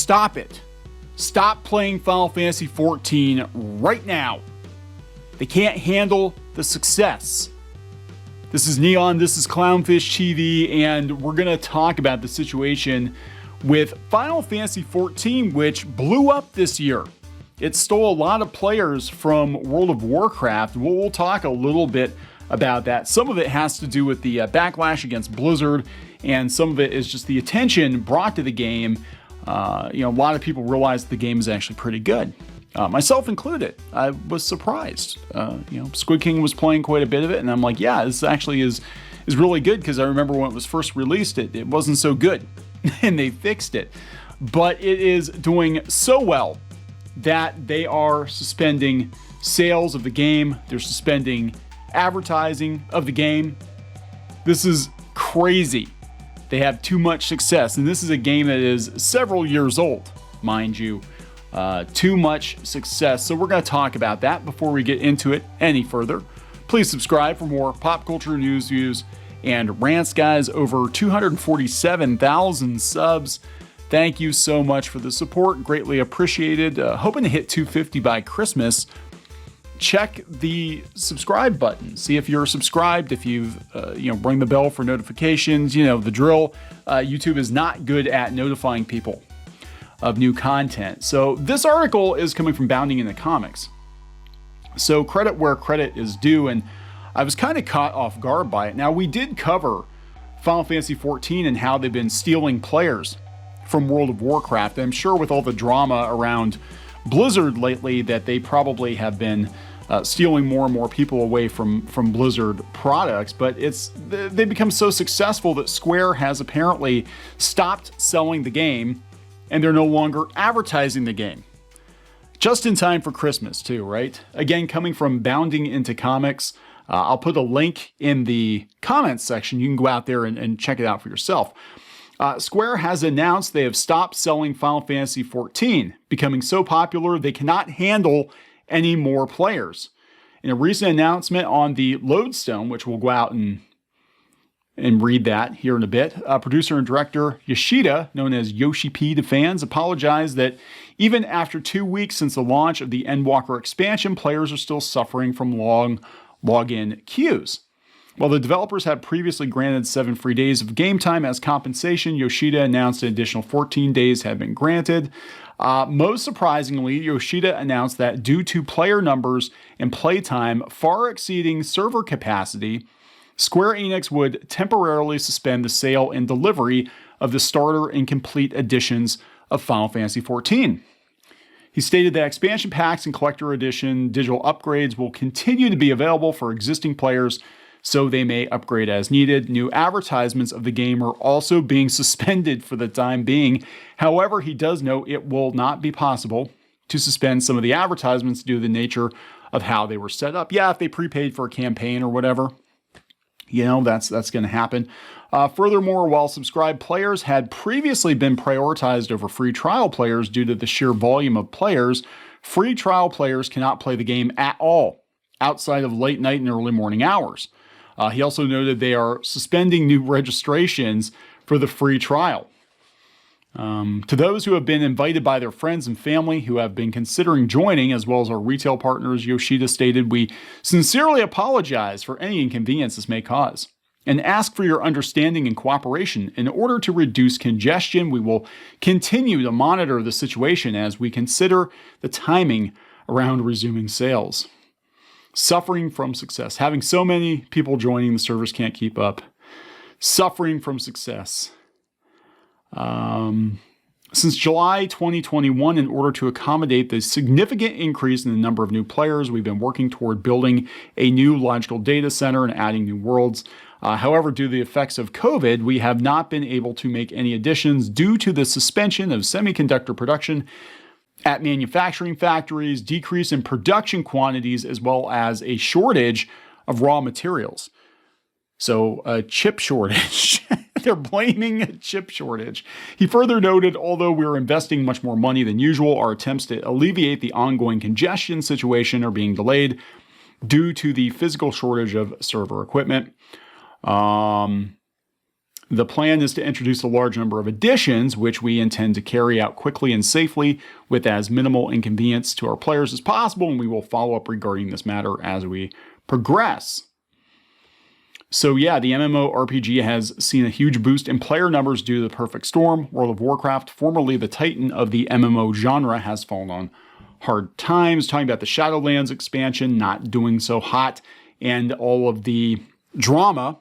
stop it. Stop playing Final Fantasy XIV right now. They can't handle the success. This is Neon, this is Clownfish TV, and we're going to talk about the situation with Final Fantasy XIV, which blew up this year. It stole a lot of players from World of Warcraft. We'll talk a little bit about that. Some of it has to do with the backlash against Blizzard, and some of it is just the attention brought to the game. A lot of people realized the game is actually pretty good. Myself included. I was surprised. Squid King was playing quite a bit of it, and I'm like, yeah, this actually is really good, because I remember when it was first released, it wasn't so good, and they fixed it. But it is doing so well that they are suspending sales of the game. They're suspending advertising of the game. This is crazy. They have too much success, and this is a game that is several years old, mind you. Too much success. So we're going to talk about that before we get into it any further. Please subscribe for more pop culture news, views, and rants, guys. Over 247,000 subs. Thank you so much for the support. Greatly appreciated. Hoping to hit 250 by Christmas. Check the subscribe button. See if you're subscribed. If you've, ring the bell for notifications. The drill. YouTube is not good at notifying people of new content. So this article is coming from Bounding into Comics. So credit where credit is due, and I was kind of caught off guard by it. Now, we did cover Final Fantasy XIV and how they've been stealing players from World of Warcraft. I'm sure with all the drama around Blizzard lately that they probably have been stealing more and more people away from Blizzard products, but they become so successful that Square has apparently stopped selling the game, and they're no longer advertising the game. Just in time for Christmas too, right? Again, coming from Bounding into Comics. I'll put a link in the comments section. You can go out there and check it out for yourself. Square has announced they have stopped selling Final Fantasy XIV, becoming so popular they cannot handle any more players. In a recent announcement on the Lodestone, which we'll go out and read that here in a bit, producer and director Yoshida, known as Yoshi P to fans, apologized that even after 2 weeks since the launch of the Endwalker expansion, players are still suffering from long login queues. While the developers had previously granted 7 free days of game time as compensation, Yoshida announced an additional 14 days had been granted. Most surprisingly, Yoshida announced that due to player numbers and playtime far exceeding server capacity, Square-Enix would temporarily suspend the sale and delivery of the starter and complete editions of Final Fantasy XIV. He stated that expansion packs and collector edition digital upgrades will continue to be available for existing players, so they may upgrade as needed. New advertisements of the game are also being suspended for the time being. However, he does note it will not be possible to suspend some of the advertisements due to the nature of how they were set up. Yeah, if they prepaid for a campaign or whatever, that's going to happen. Furthermore, while subscribed players had previously been prioritized over free trial players due to the sheer volume of players, free trial players cannot play the game at all outside of late night and early morning hours. He also noted they are suspending new registrations for the free trial. To those who have been invited by their friends and family who have been considering joining, as well as our retail partners, Yoshida stated, "We sincerely apologize for any inconvenience this may cause and ask for your understanding and cooperation. In order to reduce congestion, we will continue to monitor the situation as we consider the timing around resuming sales." Suffering from success. Having so many people joining, the servers can't keep up. Suffering from success. Since July 2021, in order to accommodate the significant increase in the number of new players, we've been working toward building a new logical data center and adding new worlds. However, due to the effects of COVID, we have not been able to make any additions due to the suspension of semiconductor production at manufacturing factories, decrease in production quantities, as well as a shortage of raw materials. So a chip shortage. They're blaming a chip shortage. He further noted, although we're investing much more money than usual, our attempts to alleviate the ongoing congestion situation are being delayed due to the physical shortage of server equipment. The plan is to introduce a large number of additions, which we intend to carry out quickly and safely with as minimal inconvenience to our players as possible, and we will follow up regarding this matter as we progress. So yeah, the MMORPG has seen a huge boost in player numbers due to the perfect storm. World of Warcraft, formerly the titan of the MMO genre, has fallen on hard times. Talking about the Shadowlands expansion not doing so hot and all of the drama.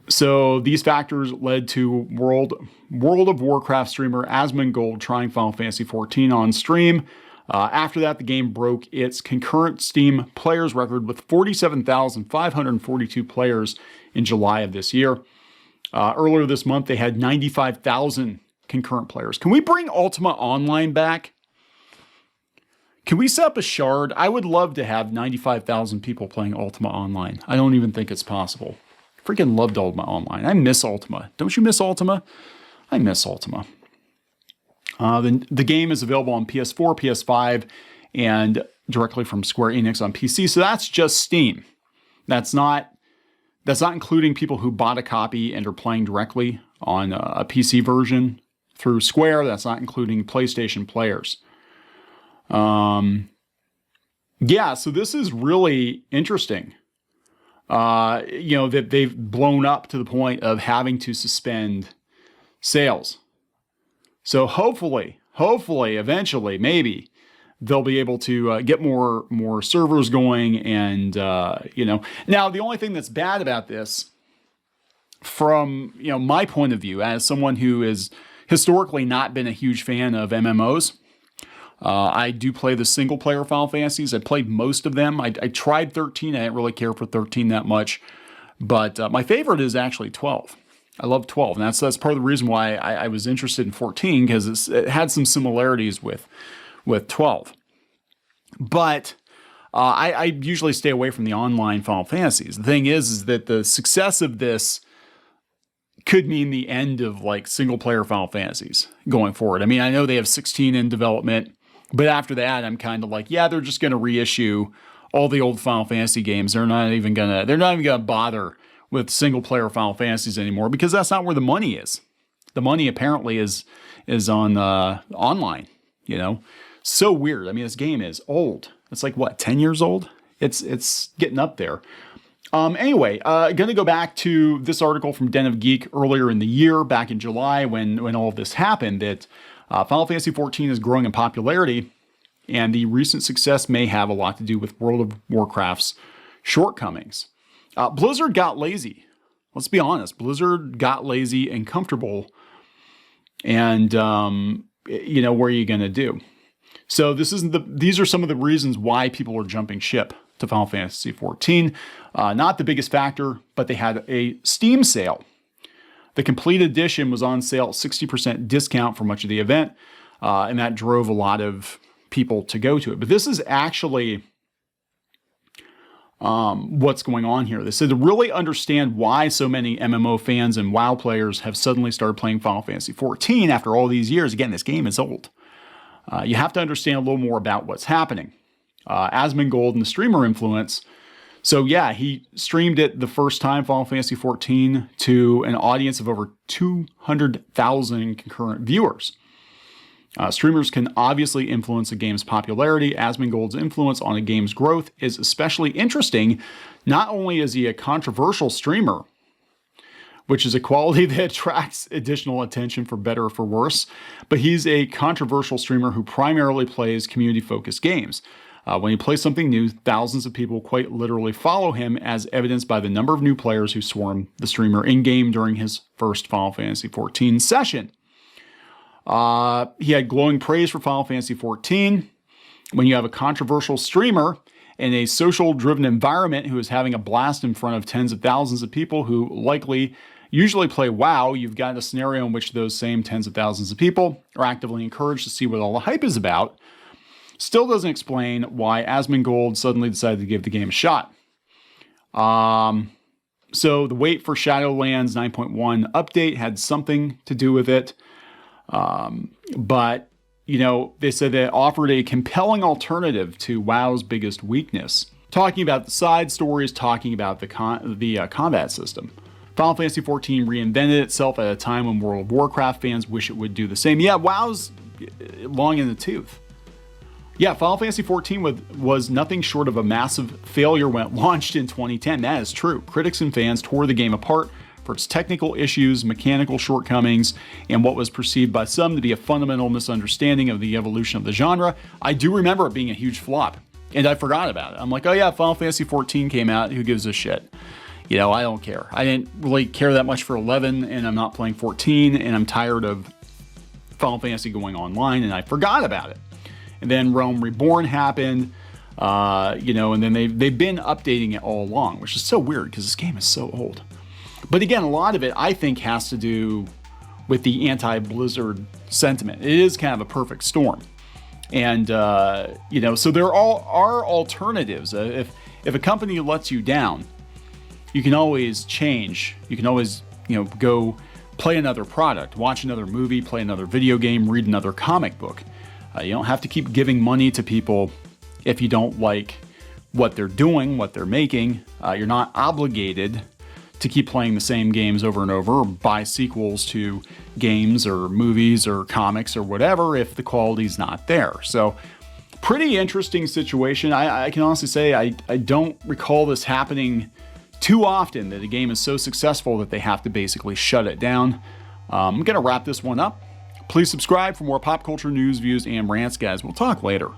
So these factors led to World of Warcraft streamer Asmongold trying Final Fantasy XIV on stream. After that, the game broke its concurrent Steam players record with 47,542 players in July of this year. Earlier this month, they had 95,000 concurrent players. Can we bring Ultima Online back? Can we set up a shard? I would love to have 95,000 people playing Ultima Online. I don't even think it's possible. Freaking loved Ultima Online. I miss Ultima. Don't you miss Ultima? I miss Ultima. The game is available on PS4, PS5, and directly from Square-Enix on PC. So that's just Steam. That's not including people who bought a copy and are playing directly on a PC version through Square. That's not including PlayStation players. Yeah, so this is really interesting. That they've blown up to the point of having to suspend sales. So hopefully, eventually, maybe they'll be able to get more servers going. And, now the only thing that's bad about this from, my point of view, as someone who has historically not been a huge fan of MMOs, I do play the single player Final Fantasies. I played most of them. I tried 13. I didn't really care for 13 that much, but my favorite is actually 12. I love 12, and that's part of the reason why I was interested in 14, because it had some similarities with 12. But I usually stay away from the online Final Fantasies. The thing is that the success of this could mean the end of like single player Final Fantasies going forward. I mean, I know they have 16 in development, but after that, I'm kind of like, yeah, they're just going to reissue all the old Final Fantasy games. They're not even gonna bother with single player Final Fantasies anymore, because that's not where the money is. The money apparently is on online. So weird. I mean, this game is old. It's like what, 10 years old? It's getting up there. Anyway, going to go back to this article from Den of Geek earlier in the year, back in July, when all of this happened, that Final Fantasy XIV is growing in popularity, and the recent success may have a lot to do with World of Warcraft's shortcomings. Blizzard got lazy. Let's be honest. Blizzard got lazy and comfortable, and what are you going to do? So these are some of the reasons why people are jumping ship to Final Fantasy XIV. Not the biggest factor, but they had a Steam sale. The complete edition was on sale at 60% discount for much of the event, and that drove a lot of people to go to it. But this is actually what's going on here. They said to really understand why so many MMO fans and WoW players have suddenly started playing Final Fantasy XIV after all these years. Again, this game is old. You have to understand a little more about what's happening. Asmongold and the streamer influence. So yeah, he streamed it the first time, Final Fantasy XIV, to an audience of over 200,000 concurrent viewers. Streamers can obviously influence a game's popularity. Asmongold's influence on a game's growth is especially interesting. Not only is he a controversial streamer, which is a quality that attracts additional attention for better or for worse, but he's a controversial streamer who primarily plays community-focused games. When he plays something new, thousands of people quite literally follow him, as evidenced by the number of new players who swarm the streamer in-game during his first Final Fantasy XIV session. He had glowing praise for Final Fantasy XIV. When you have a controversial streamer in a social-driven environment who is having a blast in front of tens of thousands of people who usually play WoW, you've got a scenario in which those same tens of thousands of people are actively encouraged to see what all the hype is about. Still doesn't explain why Asmongold suddenly decided to give the game a shot. So the wait for Shadowlands 9.1 update had something to do with it. But, they said it offered a compelling alternative to WoW's biggest weakness. Talking about the side stories, talking about the combat system. Final Fantasy XIV reinvented itself at a time when World of Warcraft fans wish it would do the same. Yeah, WoW's long in the tooth. Yeah, Final Fantasy XIV was nothing short of a massive failure when it launched in 2010. That is true. Critics and fans tore the game apart for its technical issues, mechanical shortcomings, and what was perceived by some to be a fundamental misunderstanding of the evolution of the genre. I do remember it being a huge flop, and I forgot about it. I'm like, oh yeah, Final Fantasy XIV came out. Who gives a shit? You know, I don't care. I didn't really care that much for 11, and I'm not playing 14, and I'm tired of Final Fantasy going online, and I forgot about it. And then Realm Reborn happened, you know, and then they've been updating it all along, which is so weird because this game is so old. But again, a lot of it, I think, has to do with the anti-Blizzard sentiment. It is kind of a perfect storm. And, you know, so there are alternatives. If a company lets you down, you can always change. You can always, you know, go play another product, watch another movie, play another video game, read another comic book. You don't have to keep giving money to people if you don't like what they're doing, what they're making. You're not obligated to keep playing the same games over and over or buy sequels to games or movies or comics or whatever if the quality's not there. So pretty interesting situation. I can honestly say I don't recall this happening too often, that a game is so successful that they have to basically shut it down. I'm going to wrap this one up. Please subscribe for more pop culture news, views, and rants, guys. We'll talk later.